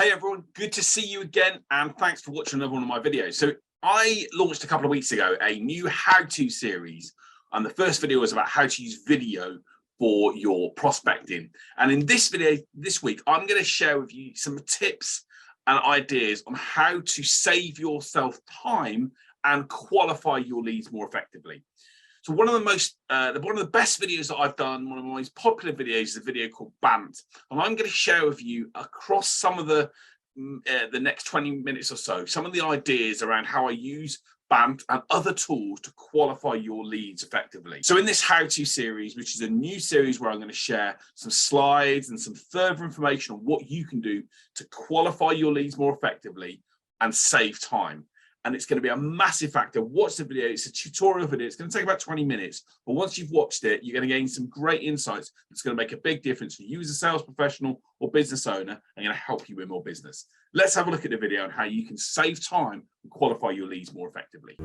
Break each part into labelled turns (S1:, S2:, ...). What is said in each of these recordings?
S1: Hey everyone, good to see you again, and thanks for watching another one of my videos. So I launched a couple of weeks ago a new how-to series, and the first video was about how to use video for your prospecting. And in this video this week, I'm going to share with you some tips and ideas on how to save yourself time and qualify your leads more effectively. So one of the best videos that I've done, one of my most popular videos, is a video called Bantam, and I'm going to share with you across some of the next 20 minutes or so, some of the ideas around how I use Bantam and other tools to qualify your leads effectively. So in this how-to series, which is a new series where I'm going to share some slides and some further information on what you can do to qualify your leads more effectively and save time. And it's going to be a massive factor. Watch the video. It's a tutorial video. It's going to take about 20 minutes. But once you've watched it, you're going to gain some great insights. It's going to make a big difference for you as a sales professional or business owner and going to help you win more business. Let's have a look at the video on how you can save time and qualify your leads more effectively.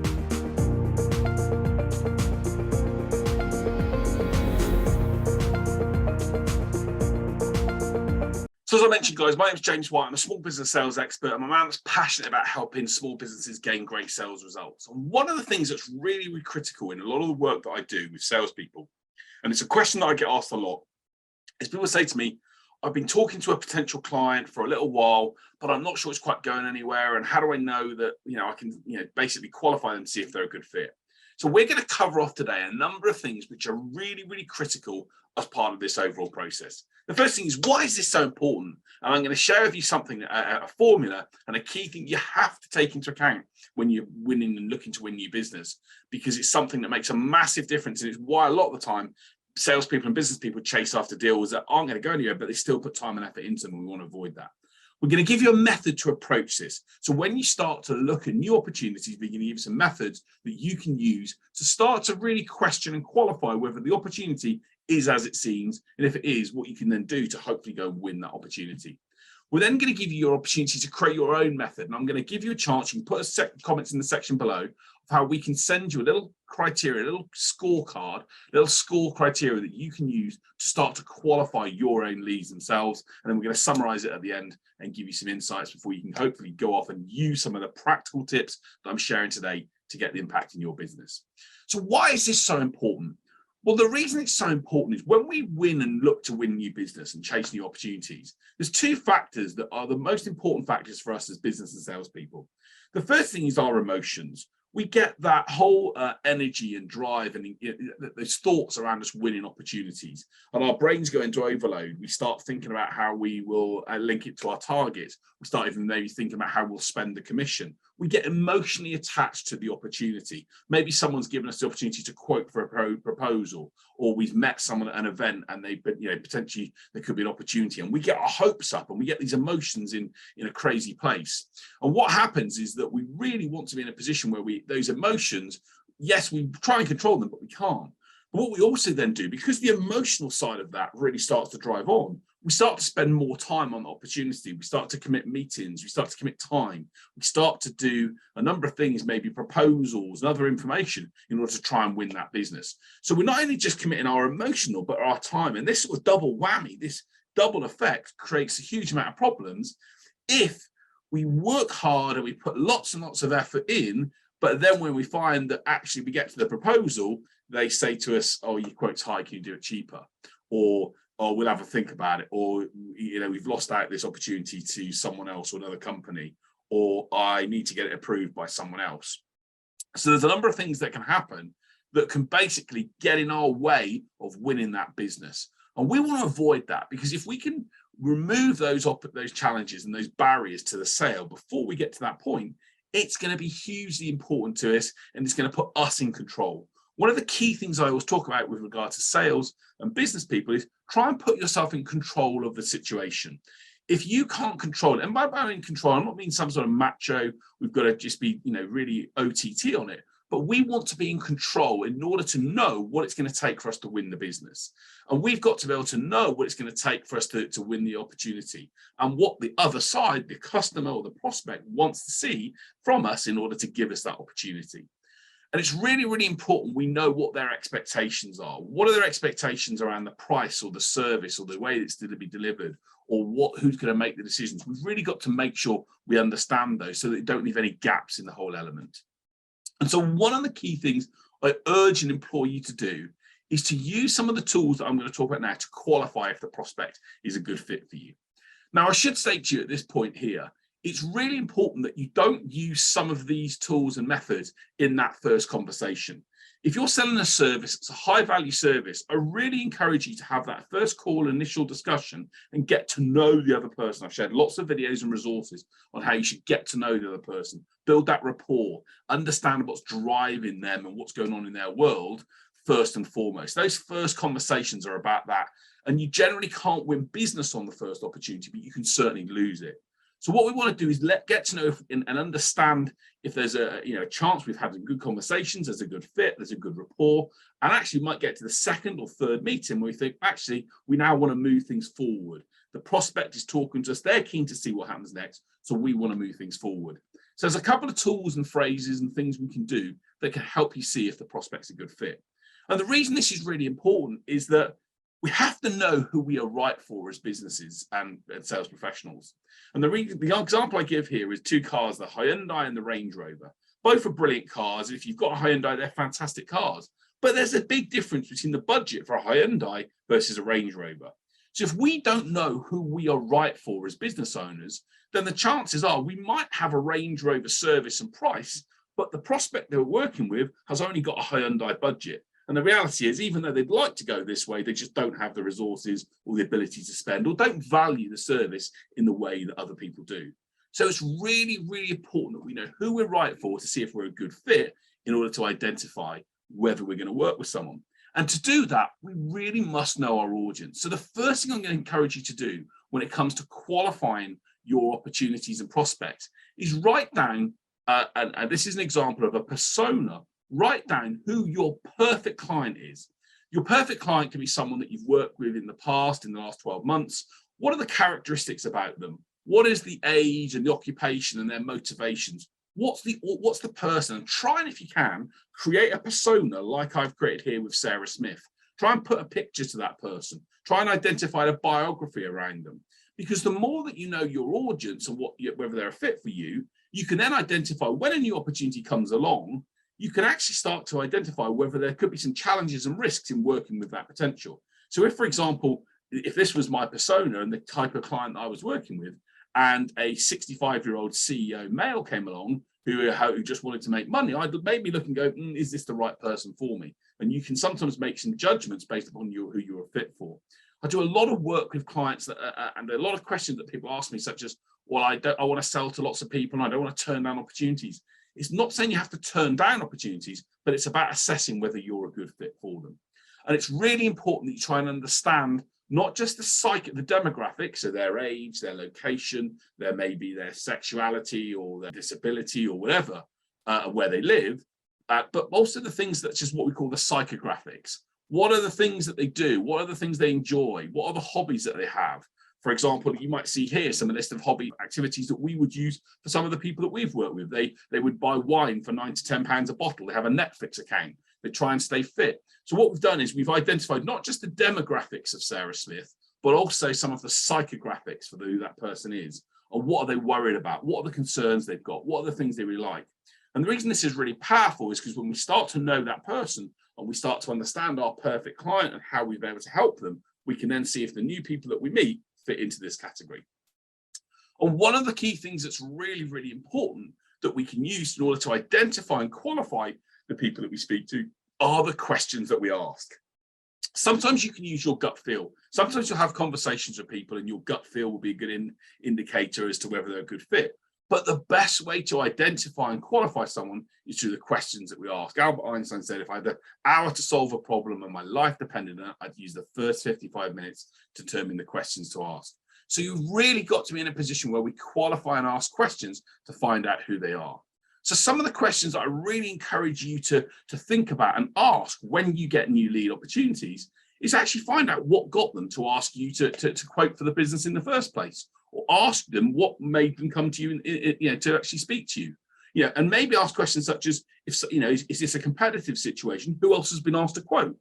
S1: So as I mentioned, guys, my name is James White. I'm a small business sales expert. I'm a man that's passionate about helping small businesses gain great sales results. And one of the things that's really, really critical in a lot of the work that I do with salespeople, and it's a question that I get asked a lot, is people say to me, I've been talking to a potential client for a little while, but I'm not sure it's quite going anywhere. And how do I know that, I can, basically qualify them to see if they're a good fit? So we're going to cover off today a number of things which are really, really critical as part of this overall process. The first thing is, why is this so important? And I'm going to share with you something, a formula and a key thing you have to take into account when you're winning and looking to win new business, because it's something that makes a massive difference. And it's why a lot of the time salespeople and business people chase after deals that aren't going to go anywhere, but they still put time and effort into them, and we want to avoid that. We're going to give you a method to approach this. So when you start to look at new opportunities, we're going to give you some methods that you can use to start to really question and qualify whether the opportunity is as it seems, and if it is, what you can then do to hopefully go and win that opportunity. We're then going to give you your opportunity to create your own method, and I'm going to give you a chance. You can put comments in the section below of how we can send you a little criteria, a little scorecard, a little score criteria that you can use to start to qualify your own leads themselves. And then we're going to summarize it at the end and give you some insights before you can hopefully go off and use some of the practical tips that I'm sharing today to get the impact in your business. So why is this so important? Well, the reason it's so important is when we win and look to win new business and chase new opportunities, there's two factors that are the most important factors for us as business and salespeople. The first thing is our emotions. We get that whole energy and drive and those thoughts around us winning opportunities, and our brains go into overload. We start thinking about how we will link it to our targets. We start even maybe thinking about how we'll spend the commission. We get emotionally attached to the opportunity. Maybe someone's given us the opportunity to quote for a proposal, or we've met someone at an event and they, potentially there could be an opportunity, and we get our hopes up and we get these emotions in a crazy place. And what happens is that we really want to be in a position where those emotions, yes, we try and control them, but we can't. But what we also then do, because the emotional side of that really starts to drive on, we start to spend more time on the opportunity. We start to commit meetings. We start to commit time. We start to do a number of things, maybe proposals and other information in order to try and win that business. So we're not only just committing our emotional, but our time. And this sort of double whammy, this double effect creates a huge amount of problems if we work hard and we put lots and lots of effort in, but then when we find that actually we get to the proposal, they say to us, oh, your quote's high, can you do it cheaper? Or we'll have a think about it. Or, we've lost out this opportunity to someone else or another company, or I need to get it approved by someone else. So there's a number of things that can happen that can basically get in our way of winning that business. And we want to avoid that, because if we can remove those challenges and those barriers to the sale before we get to that point, it's going to be hugely important to us, and it's going to put us in control. One of the key things I always talk about with regard to sales and business people is try and put yourself in control of the situation. If you can't control it, and by in control, I'm not meaning some sort of macho, we've got to just be, really OTT on it, but we want to be in control in order to know what it's going to take for us to win the business. And we've got to be able to know what it's going to take for us to win the opportunity, and what the other side, the customer or the prospect, wants to see from us in order to give us that opportunity. And it's really, really important we know what their expectations are. What are their expectations around the price or the service or the way it's to be delivered, or who's going to make the decisions. We've really got to make sure we understand those so that they don't leave any gaps in the whole element. And so one of the key things I urge an employee to do is to use some of the tools that I'm going to talk about now to qualify if the prospect is a good fit for you. Now, I should state to you at this point here, it's really important that you don't use some of these tools and methods in that first conversation. If you're selling a service, it's a high value service, I really encourage you to have that first call, initial discussion, and get to know the other person. I've shared lots of videos and resources on how you should get to know the other person, build that rapport, understand what's driving them and what's going on in their world first and foremost. Those first conversations are about that. And you generally can't win business on the first opportunity, but you can certainly lose it. So what we want to do is get to know and understand if there's a chance we've had some good conversations, there's a good fit, there's a good rapport, and actually might get to the second or third meeting where we think, actually, we now want to move things forward. The prospect is talking to us, they're keen to see what happens next, so we want to move things forward. So there's a couple of tools and phrases and things we can do that can help you see if the prospect's a good fit. And the reason this is really important is that we have to know who we are right for as businesses and sales professionals. And the example I give here is two cars, the Hyundai and the Range Rover. Both are brilliant cars. If you've got a Hyundai, they're fantastic cars. But there's a big difference between the budget for a Hyundai versus a Range Rover. So if we don't know who we are right for as business owners, then the chances are we might have a Range Rover service and price, but the prospect they're working with has only got a Hyundai budget. And the reality is, even though they'd like to go this way, they just don't have the resources or the ability to spend, or don't value the service in the way that other people do. So it's really, really important that we know who we're right for to see if we're a good fit in order to identify whether we're going to work with someone. And to do that, we really must know our audience. So the first thing I'm going to encourage you to do when it comes to qualifying your opportunities and prospects is write down, and this is an example of a persona. Write down who your perfect client is. Your perfect client can be someone that you've worked with in the past, in the last 12 months. What are the characteristics about them? What is the age and the occupation and their motivations? What's the person? And try and, if you can, create a persona like I've created here with Sarah Smith. Try and put a picture to that person. Try and identify a biography around them. Because the more that you know your audience and whether they're a fit for you, you can then identify when a new opportunity comes along, you can actually start to identify whether there could be some challenges and risks in working with that potential. So if, for example, if this was my persona and the type of client I was working with, and a 65-year-old CEO male came along who just wanted to make money, I'd maybe look and go, is this the right person for me? And you can sometimes make some judgments based upon who you're a fit for. I do a lot of work with clients and a lot of questions that people ask me, such as, well, I want to sell to lots of people and I don't want to turn down opportunities. It's not saying you have to turn down opportunities, but it's about assessing whether you're a good fit for them. And it's really important that you try and understand not just the demographics, so their age, their location, there may be their sexuality or their disability or whatever, where they live, but also the things that's just what we call the psychographics. What are the things that they do? What are the things they enjoy? What are the hobbies that they have? For example, you might see here some list of hobby activities that we would use for some of the people that we've worked with. They would buy wine for £9 to £10 a bottle. They have a Netflix account. They try and stay fit. So what we've done is we've identified not just the demographics of Sarah Smith, but also some of the psychographics for who that person is. And what are they worried about? What are the concerns they've got? What are the things they really like? And the reason this is really powerful is because when we start to know that person and we start to understand our perfect client and how we've been able to help them, we can then see if the new people that we meet fit into this category. And one of the key things that's really, really important that we can use in order to identify and qualify the people that we speak to are the questions that we ask. Sometimes you can use your gut feel. Sometimes you'll have conversations with people and your gut feel will be a good indicator as to whether they're a good fit. But the best way to identify and qualify someone is through the questions that we ask. Albert Einstein said, if I had an hour to solve a problem and my life depended on it, I'd use the first 55 minutes to determine the questions to ask. So you've really got to be in a position where we qualify and ask questions to find out who they are. So some of the questions that I really encourage you to think about and ask when you get new lead opportunities is actually find out what got them to ask you to quote for the business in the first place, or ask them what made them come to you, to actually speak to you. And maybe ask questions such as, is this a competitive situation? Who else has been asked to quote?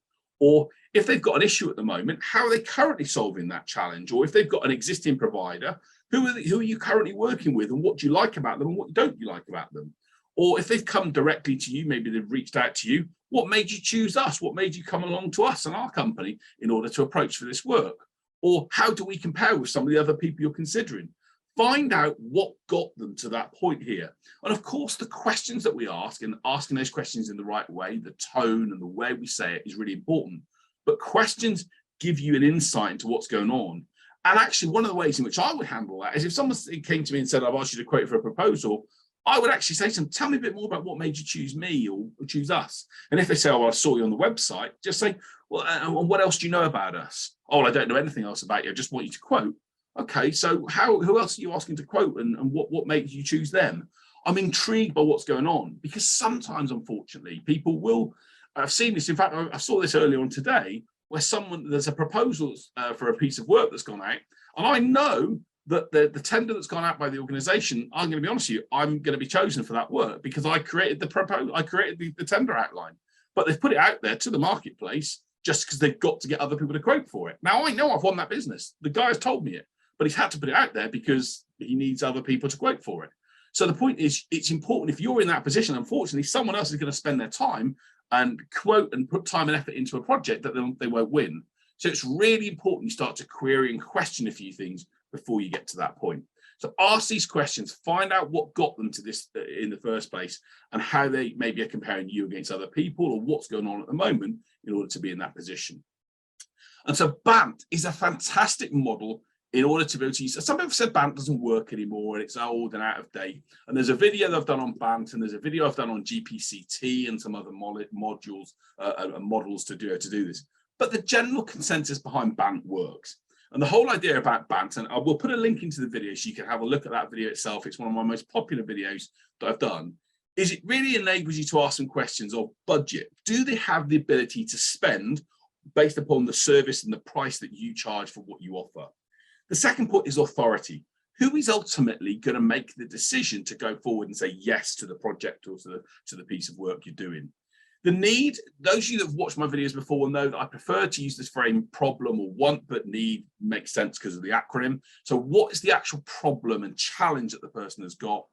S1: Or if they've got an issue at the moment, how are they currently solving that challenge? Or if they've got an existing provider, who are you currently working with, and what do you like about them and what don't you like about them? Or if they've come directly to you, maybe they've reached out to you, what made you choose us? What made you come along to us and our company in order to approach for this work? Or how do we compare with some of the other people you're considering? Find out what got them to that point here. And of course, the questions that we ask, and asking those questions in the right way, the tone and the way we say it is really important. But questions give you an insight into what's going on. And actually, one of the ways in which I would handle that is if someone came to me and said, I've asked you to quote for a proposal, I would actually say to them, tell me a bit more about what made you choose me or choose us. And if they say, oh, I saw you on the website, just say, well, what else do you know about us? Oh, well, I don't know anything else about you. I just want you to quote. Okay, so who else are you asking to quote, and what makes you choose them? I'm intrigued by what's going on, because sometimes, unfortunately, people will, I've seen this, in fact, I saw this earlier on today, where there's a proposal for a piece of work that's gone out, and I know that the tender that's gone out by the organization, I'm going to be honest with you, I'm going to be chosen for that work because I created the proposal, I created the tender outline, but they've put it out there to the marketplace just because they've got to get other people to quote for it. Now, I know I've won that business. The guy has told me it, but he's had to put it out there because he needs other people to quote for it. So the point is, it's important if you're in that position, unfortunately, someone else is going to spend their time and quote and put time and effort into a project that they won't win. So it's really important you start to query and question a few things before you get to that point. So ask these questions, find out what got them to this in the first place, and how they maybe are comparing you against other people, or what's going on at the moment in order to be in that position. And so BANT is a fantastic model in order to be able to use. Some people have said BANT doesn't work anymore and it's old and out of date. And there's a video that I've done on BANT, and there's a video I've done on GPCT and some other modules and models to do this. But the general consensus behind BANT works. And the whole idea about BANT, and I will put a link into the video so you can have a look at that video itself. It's one of my most popular videos that I've done. Is it really enables you to ask some questions of budget. Do they have the ability to spend based upon the service and the price that you charge for what you offer? The second point is authority. Who is ultimately going to make the decision to go forward and say yes to the project or to the piece of work you're doing? The need, those of you that have watched my videos before will know that I prefer to use this frame problem or want, but need makes sense because of the acronym. So what is the actual problem and challenge that the person has got?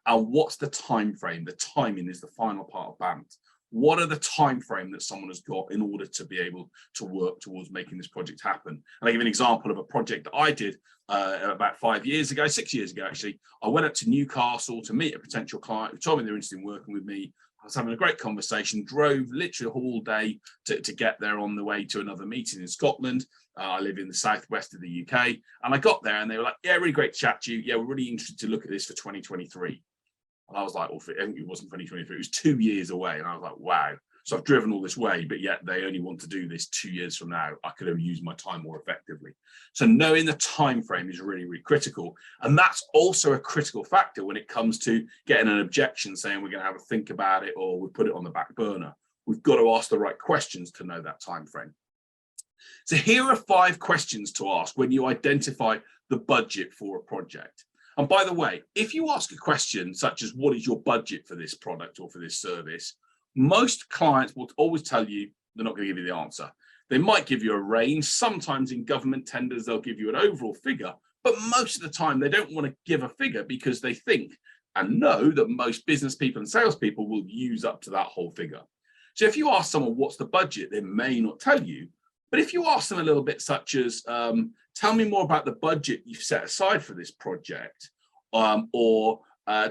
S1: And what's the time frame? The timing is the final part of BANT. What are the time frame that someone has got in order to be able to work towards making this project happen? And I give an example of a project that I did about 6 years ago, actually. I went up to Newcastle to meet a potential client who told me they were interested in working with me. I was having a great conversation, drove literally a whole day to get there on the way to another meeting in Scotland. I live in the southwest of the UK. And I got there and they were like, yeah, really great to chat to you. Yeah, we're really interested to look at this for 2023. And I was like, well, I think it wasn't 2023, it was 2 years away. And I was like, wow. So I've driven all this way, but yet they only want to do this 2 years from now. I could have used my time more effectively. So knowing the time frame is really, really critical. And that's also a critical factor when it comes to getting an objection saying we're going to have a think about it or we put it on the back burner. We've got to ask the right questions to know that time frame. So here are 5 questions to ask when you identify the budget for a project. And by the way, if you ask a question such as what is your budget for this product or for this service, most clients will always tell you they're not going to give you the answer. They might give you a range. Sometimes in government tenders, they'll give you an overall figure, but most of the time they don't want to give a figure because they think and know that most business people and salespeople will use up to that whole figure. So if you ask someone what's the budget, they may not tell you. But if you ask them a little bit such as, tell me more about the budget you've set aside for this project, or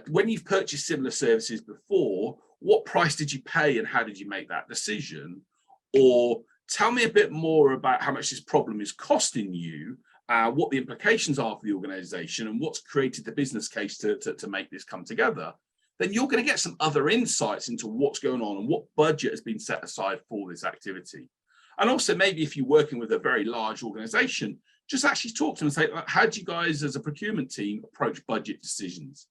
S1: when you've purchased similar services before, what price did you pay and how did you make that decision? Or tell me a bit more about how much this problem is costing you, what the implications are for the organization and what's created the business case to make this come together. Then you're going to get some other insights into what's going on and what budget has been set aside for this activity. And also maybe if you're working with a very large organization, just actually talk to them and say, how do you guys as a procurement team approach budget decisions?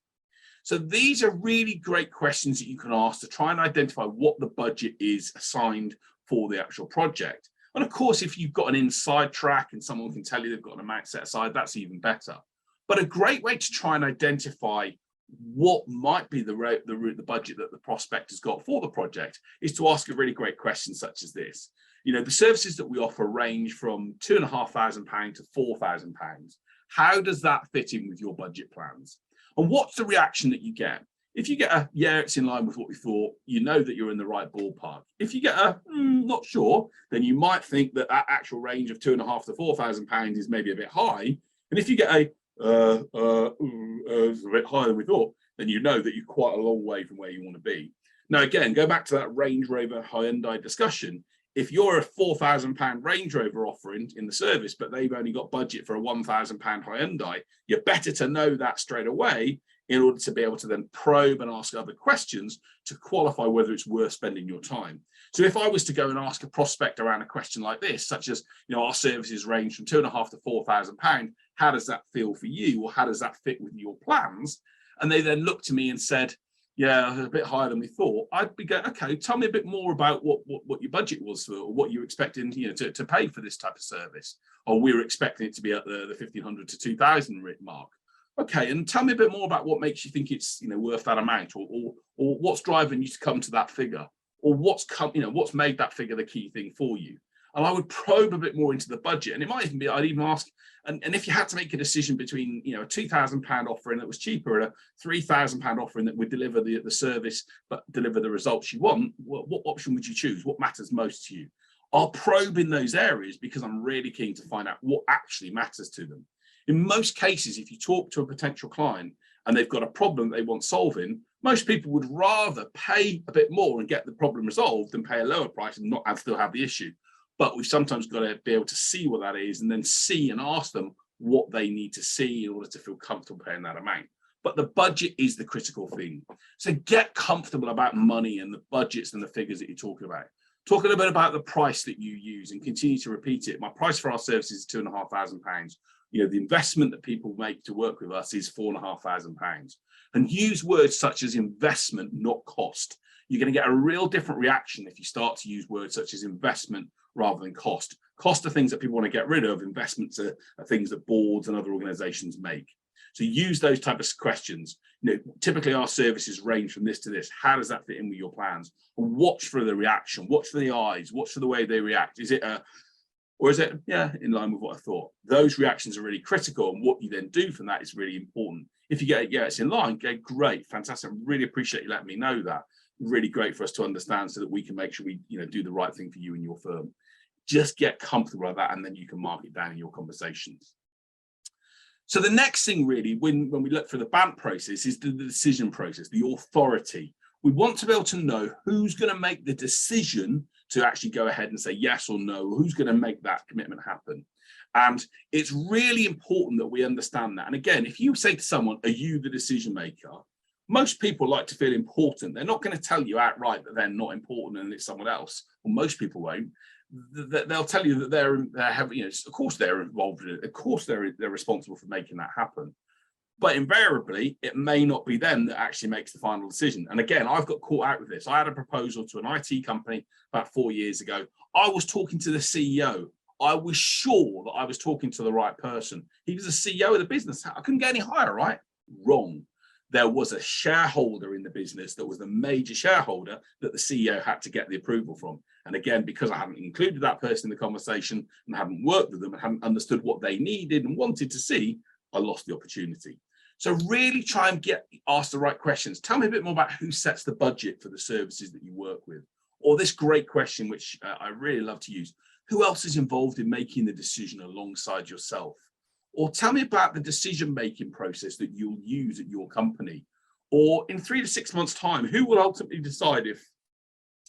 S1: So these are really great questions that you can ask to try and identify what the budget is assigned for the actual project. And of course, if you've got an inside track and someone can tell you they've got an amount set aside, that's even better. But a great way to try and identify what might be the budget that the prospect has got for the project is to ask a really great question such as this. The services that we offer range from £2,500 to £4,000. How does that fit in with your budget plans? And what's the reaction that you get? If you get a, yeah, it's in line with what we thought, you know that you're in the right ballpark. If you get a, not sure, then you might think that that actual range of £2,500 to £4,000 is maybe a bit high. And if you get a, it's a bit higher than we thought, then you know that you're quite a long way from where you want to be. Now, again, go back to that Range Rover Hyundai discussion. If you're a £4,000 Range Rover offering in the service, but they've only got budget for a £1,000 Hyundai, you're better to know that straight away in order to be able to then probe and ask other questions to qualify whether it's worth spending your time. So if I was to go and ask a prospect around a question like this, such as, our services range from £2,500 to £4,000, how does that feel for you? Or how does that fit with your plans? And they then looked to me and said, yeah, a bit higher than we thought. I'd be going, okay, tell me a bit more about what your budget was for, or what you're expecting, to pay for this type of service. Or we were expecting it to be at the 1,500 to 2,000 mark. Okay, and tell me a bit more about what makes you think it's worth that amount, or what's driving you to come to that figure, or what's made that figure the key thing for you. And I would probe a bit more into the budget, and it might even be I'd even ask, and if you had to make a decision between a £2,000 offering that was cheaper and a £3,000 offering that would deliver the service but deliver the results you want, what option would you choose? What matters most to you? I'll probe in those areas because I'm really keen to find out what actually matters to them. In most cases, if you talk to a potential client and they've got a problem they want solving, most people would rather pay a bit more and get the problem resolved than pay a lower price and still have the issue. But we've sometimes got to be able to see what that is and then see and ask them what they need to see in order to feel comfortable paying that amount. But the budget is the critical thing. So get comfortable about money and the budgets and the figures that you're talking about. Talk a little bit about the price that you use and continue to repeat it. My price for our services is £2,500. The investment that people make to work with us is £4,500. And use words such as investment, not cost. You're going to get a real different reaction if you start to use words such as investment rather than cost. Cost are things that people want to get rid of. Investments are things that boards and other organizations make. So use those type of questions. Typically our services range from this to this. How does that fit in with your plans? And watch for the reaction, watch for the eyes, watch for the way they react. Is it or is it, in line with what I thought? Those reactions are really critical, and what you then do from that is really important. If you get, it's in line, okay, great, fantastic. I really appreciate you letting me know that. Really great for us to understand so that we can make sure we, do the right thing for you and your firm. Just get comfortable with that, and then you can mark it down in your conversations. So the next thing really, when we look for the BANT process, is the decision process, the authority. We want to be able to know who's going to make the decision to actually go ahead and say yes or no, who's going to make that commitment happen. And it's really important that we understand that. And again, if you say to someone, are you the decision maker? Most people like to feel important. They're not going to tell you outright that they're not important and it's someone else. Well, most people won't. They'll tell you that they're having, of course they're involved in it. Of course they're responsible for making that happen. But invariably, it may not be them that actually makes the final decision. And again, I've got caught out with this. I had a proposal to an IT company about 4 years ago. I was talking to the CEO. I was sure that I was talking to the right person. He was the CEO of the business. I couldn't get any higher, right? Wrong. There was a shareholder in the business that was the major shareholder that the CEO had to get the approval from. And again, because I hadn't included that person in the conversation and hadn't worked with them and hadn't understood what they needed and wanted to see, I lost the opportunity. So really try and ask the right questions. Tell me a bit more about who sets the budget for the services that you work with. Or this great question, which I really love to use, who else is involved in making the decision alongside yourself? Or tell me about the decision-making process that you'll use at your company. Or in 3 to 6 months' time, who will ultimately decide if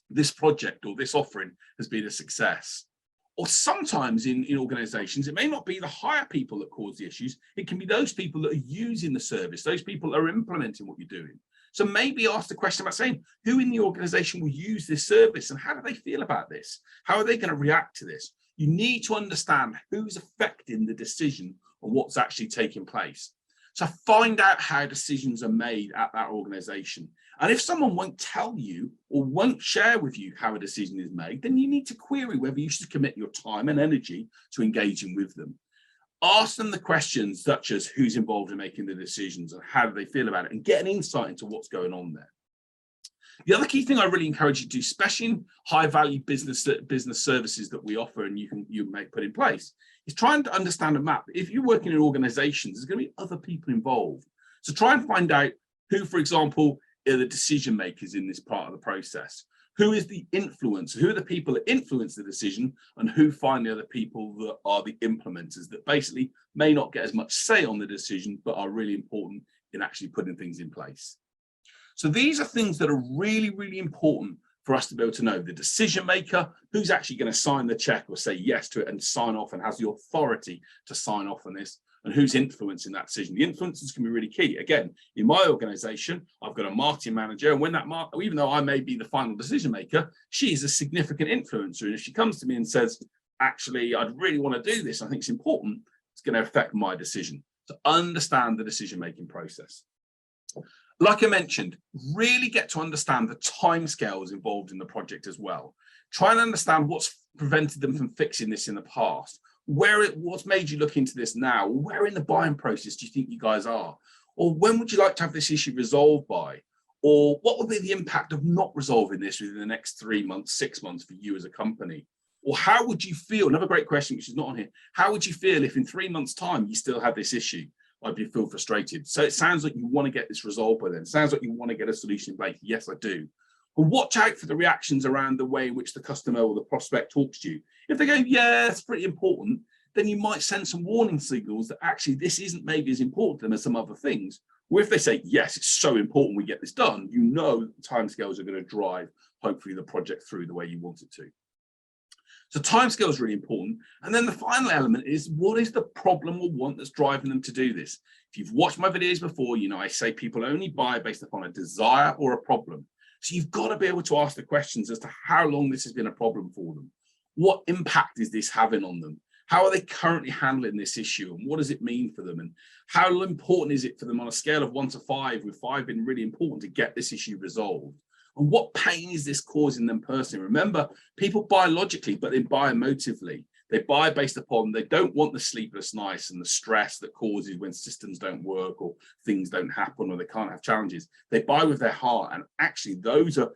S1: this project or this offering has been a success? Or sometimes in organizations, it may not be the higher people that cause the issues. It can be those people that are using the service, those people that are implementing what you're doing. So maybe ask the question about saying, who in the organization will use this service and how do they feel about this? How are they going to react to this? You need to understand who's affecting the decision and what's actually taking place. So find out how decisions are made at that organization. And if someone won't tell you or won't share with you how a decision is made, then you need to query whether you should commit your time and energy to engaging with them. Ask them the questions such as who's involved in making the decisions and how do they feel about it, and get an insight into what's going on there. The other key thing I really encourage you to do, especially in high value business services that we offer and you may put in place, is trying to understand a map. If you're working in organizations, there's going to be other people involved. So try and find out who, for example, are the decision makers in this part of the process. Who is the influencer? Who are the people that influence the decision, and who finally are the people that are the implementers that basically may not get as much say on the decision, but are really important in actually putting things in place. So these are things that are really, really important for us to be able to know. The decision maker, who's actually going to sign the check or say yes to it and sign off and has the authority to sign off on this, and who's influencing that decision. The influencers can be really key. Again, in my organization, I've got a marketing manager, and when that even though I may be the final decision maker, she is a significant influencer. And if she comes to me and says, actually, I'd really want to do this, I think it's important, it's going to affect my decision. So understand the decision-making process. Like I mentioned, really get to understand the timescales involved in the project as well. Try and understand what's prevented them from fixing this in the past. What's made you look into this now? Where in the buying process do you think you guys are? Or when would you like to have this issue resolved by? Or what would be the impact of not resolving this within the next 3 months, 6 months for you as a company? Or how would you feel? Another great question, which is not on here. How would you feel if in 3 months' time you still had this issue? I'd feel frustrated. So it sounds like you want to get this resolved by then. It sounds like you want to get a solution in place. Yes, I do. But watch out for the reactions around the way in which the customer or the prospect talks to you. If they go, yeah, it's pretty important, then you might send some warning signals that actually this isn't maybe as important to them as some other things. Or if they say, yes, it's so important we get this done, you know that the timescales are going to drive, hopefully, the project through the way you want it to. So timescale is really important. And then the final element is, what is the problem or want that's driving them to do this? If you've watched my videos before, you know I say people only buy based upon a desire or a problem. So you've got to be able to ask the questions as to how long this has been a problem for them. What impact is this having on them? How are they currently handling this issue, and what does it mean for them? And how important is it for them on a scale of 1 to 5, with 5 being really important to get this issue resolved? And what pain is this causing them personally? Remember, people buy logically, but they buy emotively. They buy based upon, they don't want the sleepless nights and the stress that causes when systems don't work or things don't happen or they can't have challenges. They buy with their heart. And actually, those are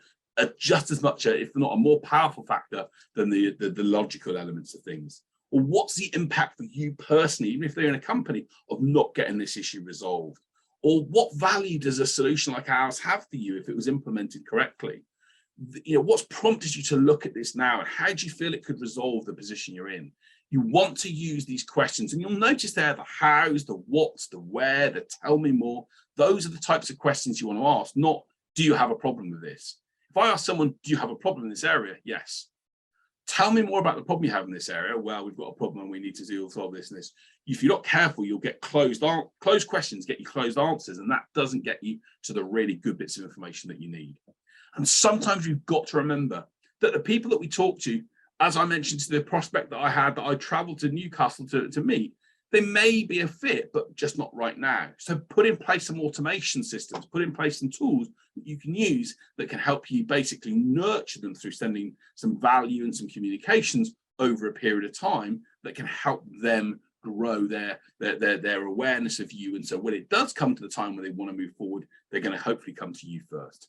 S1: just as much, if not a more powerful factor than the logical elements of things. Or what's the impact for you personally, even if they're in a company, of not getting this issue resolved? Or what value does a solution like ours have for you if it was implemented correctly? You know, what's prompted you to look at this now, and how do you feel it could resolve the position you're in? You want to use these questions, and you'll notice there the hows, the whats, the where, the tell me more. Those are the types of questions you want to ask, not do you have a problem with this? If I ask someone, do you have a problem in this area? Yes. Tell me more about the problem you have in this area. Well, we've got a problem and we need to solve this and this. If you're not careful, you'll get closed questions, get you closed answers, and that doesn't get you to the really good bits of information that you need. And sometimes you've got to remember that the people that we talk to, as I mentioned to the prospect that I traveled to Newcastle to meet, they may be a fit, but just not right now. So put in place some automation systems, put in place some tools that you can use that can help you basically nurture them through sending some value and some communications over a period of time that can help them grow their awareness of you. And so when it does come to the time where they want to move forward, they're going to hopefully come to you first.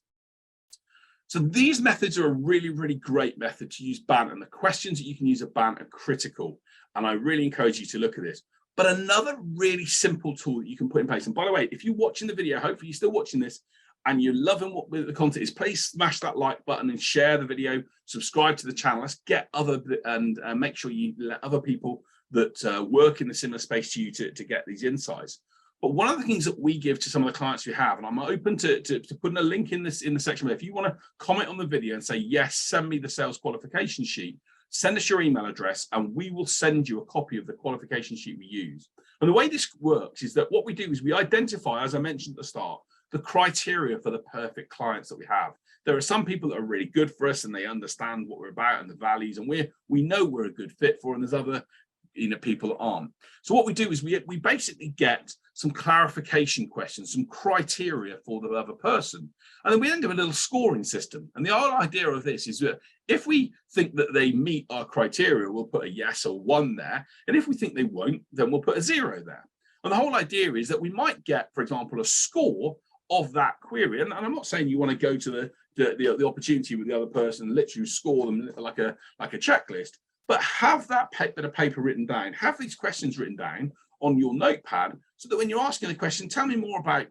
S1: So these methods are a really, really great method to use Bantam. The questions that you can use at Bantam are critical. And I really encourage you to look at this. But another really simple tool that you can put in place. And by the way, if you're watching the video, hopefully you're still watching this and you're loving what the content is, please smash that like button and share the video, subscribe to the channel. Let's get make sure you let other people that work in the similar space to you to get these insights. But one of the things that we give to some of the clients we have, and I'm open to putting a link in the section where if you want to comment on the video and say, yes, send me the sales qualification sheet, send us your email address and we will send you a copy of the qualification sheet we use. And the way this works is that what we do is we identify, as I mentioned at the start, the criteria for the perfect clients that we have. There are some people that are really good for us and they understand what we're about and the values, and we know we're a good fit for, and there's other people that aren't. So what we do is we basically get some clarification questions, some criteria for the other person, and then we then do a little scoring system. And the whole idea of this is that if we think that they meet our criteria, we'll put a yes or 1 there, and if we think they won't, then we'll put a 0 there. And the whole idea is that we might get, for example, a score of that query. And I'm not saying you want to go to the opportunity with the other person and literally score them like a checklist, but have that bit of paper written down, have these questions written down on your notepad, so that when you're asking a question, tell me more about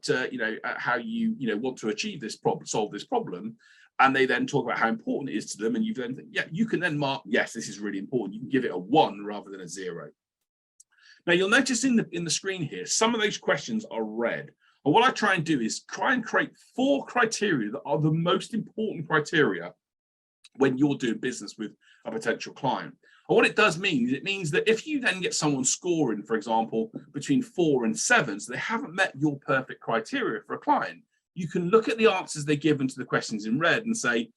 S1: how you want to achieve this problem, solve this problem, and they then talk about how important it is to them, and you then think, yeah, you can then mark, yes, this is really important. You can give it a 1 rather than a 0. Now you'll notice in the screen here, some of those questions are red. And what I try and do is try and create 4 criteria that are the most important criteria when you're doing business with a potential client. And what it does mean is it means that if you then get someone scoring, for example, between 4 and 7, so they haven't met your perfect criteria for a client, you can look at the answers they give to the questions in red and say,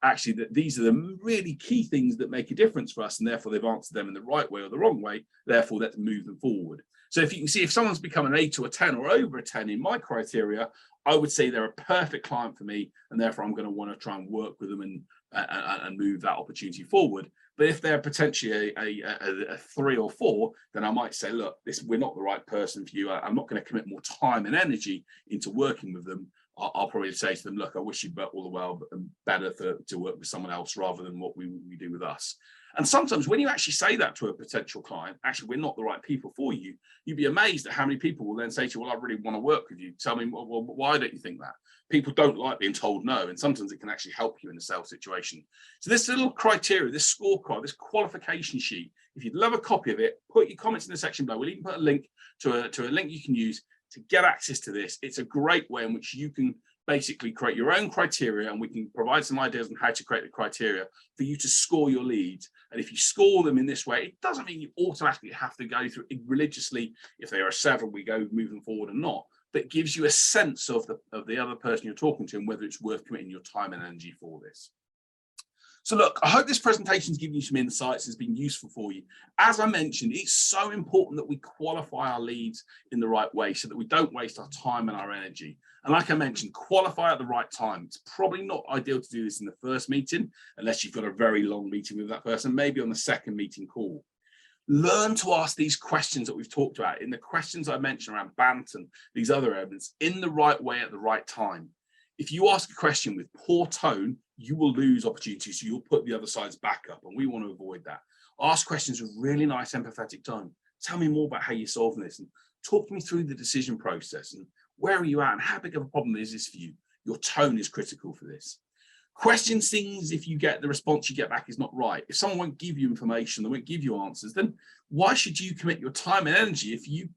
S1: actually, that these are the really key things that make a difference for us, and therefore they've answered them in the right way or the wrong way, therefore let's move them forward. So if you can see, if someone's become an 8 or a 10 or over a 10 in my criteria, I would say they're a perfect client for me, and therefore I'm going to want to try and work with them and move that opportunity forward. But if they're potentially a 3 or 4, then I might say, look, we're not the right person for you. I'm not going to commit more time and energy into working with them. I'll probably say to them, look, I wish you'd all the well, but better to work with someone else rather than what we do with us. And sometimes when you actually say that to a potential client, actually, we're not the right people for you, you'd be amazed at how many people will then say to you, well, I really want to work with you. Tell me, well, why don't you think that? People don't like being told no, and sometimes it can actually help you in a sales situation. So this little criteria, this scorecard, this qualification sheet, if you'd love a copy of it, put your comments in the section below. We'll even put a link to a link you can use to get access to this. It's a great way in which you can basically create your own criteria, and we can provide some ideas on how to create the criteria for you to score your leads. And if you score them in this way, it doesn't mean you automatically have to go through it religiously. If they are a 7, we go moving forward or not. But it gives you a sense of the other person you're talking to and whether it's worth committing your time and energy for this. So look, I hope this presentation has given you some insights, has been useful for you. As I mentioned, it's so important that we qualify our leads in the right way so that we don't waste our time and our energy. And like I mentioned, qualify at the right time. It's probably not ideal to do this in the first meeting, unless you've got a very long meeting with that person, maybe on the second meeting call. Learn to ask these questions that we've talked about in the questions I mentioned around Bantam, these other elements, in the right way at the right time. If you ask a question with poor tone, you will lose opportunities. So you'll put the other side's back up, and we want to avoid that. Ask questions with really nice, empathetic tone. Tell me more about how you're solving this, and talk me through the decision process, and where are you at, and how big of a problem is this for you? Your tone is critical for this. Question things if you get the response you get back is not right. If someone won't give you information, they won't give you answers, then why should you commit your time and energy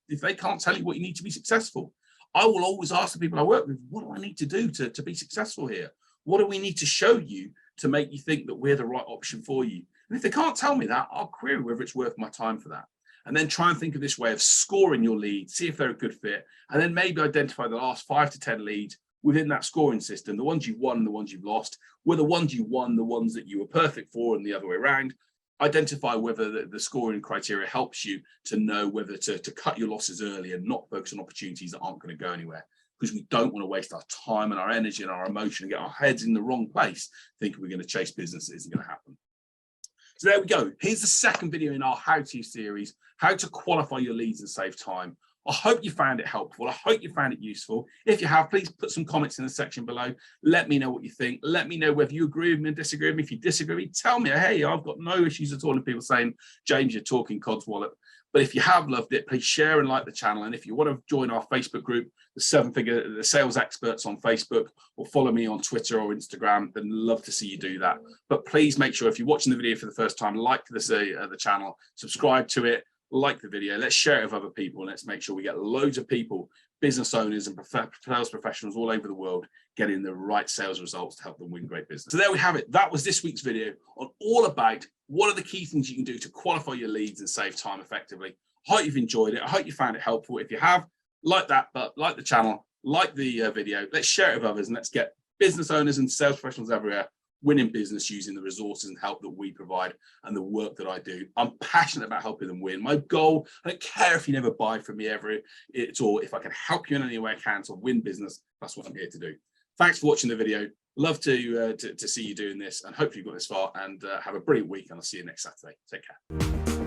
S1: if they can't tell you what you need to be successful? I will always ask the people I work with, what do I need to do to be successful here? What do we need to show you to make you think that we're the right option for you? And if they can't tell me that, I'll query whether it's worth my time for that. And then try and think of this way of scoring your leads, see if they're a good fit, and then maybe identify the last 5 to 10 leads within that scoring system, the ones you've won and the ones you've lost. Were the ones you won the ones that you were perfect for, and the other way around? Identify whether the scoring criteria helps you to know whether to cut your losses early and not focus on opportunities that aren't going to go anywhere, because we don't want to waste our time and our energy and our emotion and get our heads in the wrong place thinking we're going to chase business that isn't going to happen. So there we go. Here's the second video in our how-to series, how to qualify your leads and save time. I hope you found it helpful. I hope you found it useful. If you have, please put some comments in the section below. Let me know what you think. Let me know whether you agree with me and disagree with me. If you disagree with me, tell me, hey, I've got no issues at all. And people saying, James, you're talking codswallop. But if you have loved it, please share and like the channel. And if you want to join our Facebook group, the Sales Experts on Facebook, or follow me on Twitter or Instagram, then love to see you do that. But please make sure, if you're watching the video for the first time, like the channel, subscribe to it, like the video. Let's share it with other people. And let's make sure we get loads of people, business owners and sales professionals all over the world, getting the right sales results to help them win great business. So there we have it. That was this week's video on all about what are the key things you can do to qualify your leads and save time effectively. I hope you've enjoyed it. I hope you found it helpful. If you have, like the channel, like the video. Let's share it with others, and let's get business owners and sales professionals everywhere winning business using the resources and help that we provide and the work that I do. I'm passionate about helping them win. My goal, I don't care if you never buy from me ever at all. If I can help you in any way I can to win business, that's what I'm here to do. Thanks for watching the video. Love to see you doing this, and hopefully you got this far, and have a brilliant week, and I'll see you next Saturday. Take care.